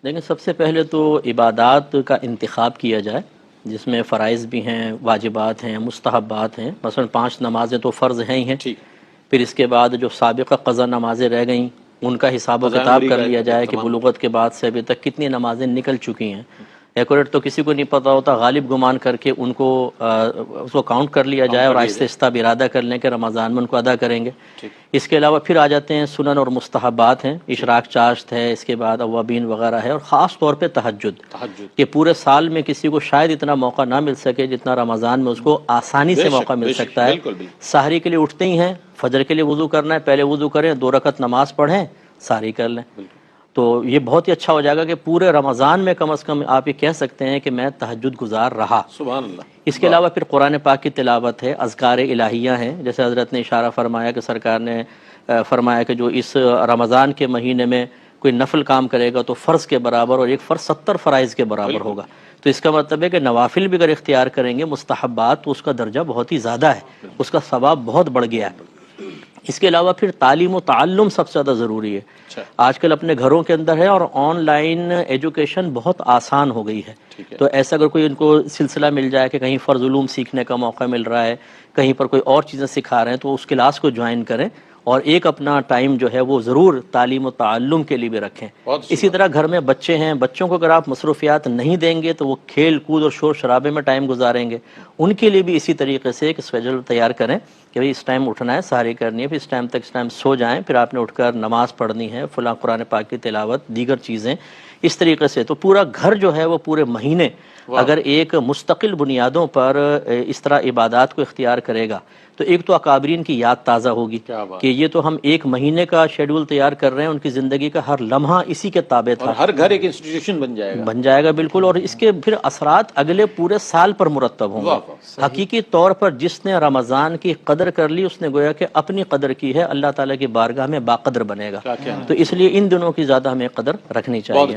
لیکن سب سے پہلے تو عبادات کا انتخاب کیا جائے، جس میں فرائض بھی ہیں، واجبات ہیں، مستحبات ہیں۔ مثلا 5 نمازیں تو فرض ہیں ہی ہیں، ٹھیک، پھر اس کے بعد جو سابقہ قضا نمازیں رہ گئیں ان کا حساب و قضائے کتاب عمری کر کا لیا جائے کہ تمام بلوغت کے بعد سے ابھی تک کتنی نمازیں نکل چکی ہیں۔ ایکوریٹ تو کسی کو نہیں پتہ ہوتا، غالب گمان کر کے ان کو اس کو کاؤنٹ کر لیا جائے اور آہستہ آہستہ اب ارادہ کر لیں کہ رمضان میں ان کو ادا کریں گے۔ ٹھیک، اس کے علاوہ پھر آ جاتے ہیں سنن اور مستحبات ہیں، اشراق چاشت ہے، اس کے بعد اوابین وغیرہ ہے، اور خاص طور پہ تہجد تہجد کہ پورے سال میں کسی کو شاید اتنا موقع نہ مل سکے جتنا رمضان میں اس کو آسانی سے موقع مل سکتا ہے۔ بالکل بالکل، سحری کے لیے اٹھتے ہی ہیں، فجر کے لیے وضو کرنا ہے، پہلے وضو کریں، 2 رکعت نماز پڑھیں، سحری کر لیں، تو یہ بہت ہی اچھا ہو جائے گا کہ پورے رمضان میں کم از کم آپ یہ کہہ سکتے ہیں کہ میں تہجد گزار رہا۔ سبحان اللہ۔ اس کے علاوہ پھر قرآن پاک کی تلاوت ہے، اذکار الہیہ ہیں، جیسے حضرت نے اشارہ فرمایا کہ سرکار نے فرمایا کہ جو اس رمضان کے مہینے میں کوئی نفل کام کرے گا تو فرض کے برابر، اور ایک فرض 70 فرائض کے برابر ہوگا۔ تو اس کا مطلب ہے کہ نوافل بھی اگر اختیار کریں گے، مستحبات، تو اس کا درجہ بہت ہی زیادہ ہے، اس کا ثواب بہت بڑھ گیا ہے۔ اس کے علاوہ پھر تعلیم و تعلم سب سے زیادہ ضروری ہے۔ آج کل اپنے گھروں کے اندر ہے اور آن لائن ایجوکیشن بہت آسان ہو گئی ہے، تو ایسا اگر کوئی ان کو سلسلہ مل جائے کہ کہیں فرض علوم سیکھنے کا موقع مل رہا ہے، کہیں پر کوئی اور چیزیں سکھا رہے ہیں، تو اس کلاس کو جوائن کریں اور ایک اپنا ٹائم جو ہے وہ ضرور تعلیم و تعلم کے لیے بھی رکھیں۔ اسی طرح گھر میں بچے ہیں، بچوں کو اگر آپ مصروفیات نہیں دیں گے تو وہ کھیل کود اور شور شرابے میں ٹائم گزاریں گے، ان کے لیے بھی اسی طریقے سے ایک اسکیجول تیار کریں کہ بھئی اس ٹائم اٹھنا ہے، سحری کرنی ہے، پھر اس ٹائم تک اس ٹائم سو جائیں، پھر آپ نے اٹھ کر نماز پڑھنی ہے، فلاں قرآن پاک کی تلاوت، دیگر چیزیں اس طریقے سے۔ تو پورا گھر جو ہے وہ پورے مہینے اگر ایک مستقل بنیادوں پر اس طرح عبادات کو اختیار کرے گا تو ایک تو اکابرین کی یاد تازہ ہوگی کہ یہ تو ہم ایک مہینے کا شیڈول تیار کر رہے ہیں، ان کی زندگی کا ہر لمحہ اسی کے تابع تھا، اور ہر گھر ایک انسٹیٹیوشن بن جائے گا بالکل، اور اس کے پھر اثرات اگلے پورے سال پر مرتب ہوں گے۔ حقیقی طور پر جس نے رمضان کی قدر کر لی، اس نے گویا کہ اپنی قدر کی ہے، اللہ تعالیٰ کی بارگاہ میں باقدر بنے گا۔ تو اس لیے ان دنوں کی زیادہ ہمیں قدر رکھنی چاہیے۔